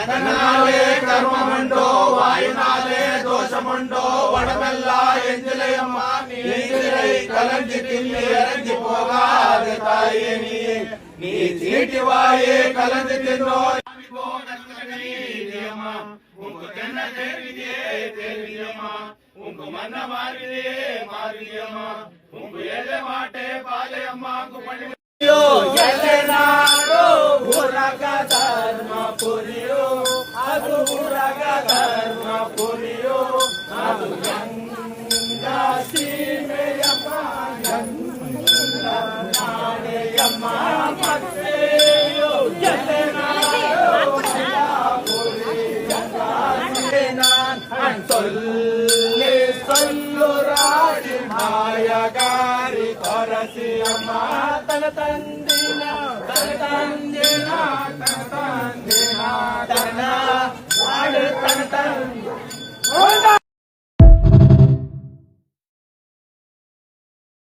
തന്നാലേ കർമ്മമുണ്ടോ വായുനാലേ ദോഷമുണ്ടോ വടമെല്ലാം എഞ്ചിലയമ്മ നീതിரை கலஞ்சிட்டில் இறங்கி போகாத தாயே நீ சீட்டி வாயே கலந்து தின்னோர் உங்க தென்ன தேர்விதியம்மா உங்க மன்ன மாறியம்மா உங்க எல்லை மாட்டே பாதையம்மா பண்ணி ಎಲೆನಾಡು ಊರಗ ಧರ್ಮ ಪುರಿಯೋ ಅದು ಊರಗ ಧರ್ಮ ಪುರಿಯೋ ಅದು ಗಂಗ ಸೀಮೆಯಮ್ಮ ಗಂಗ ನಾಡೆಯಮ್ಮ ಮತ್ತೆಯೋ ಎಲೆನಾಡು நான் சொல்லுராடி மாயகாரி கொரசி அம்மா தல தந்தின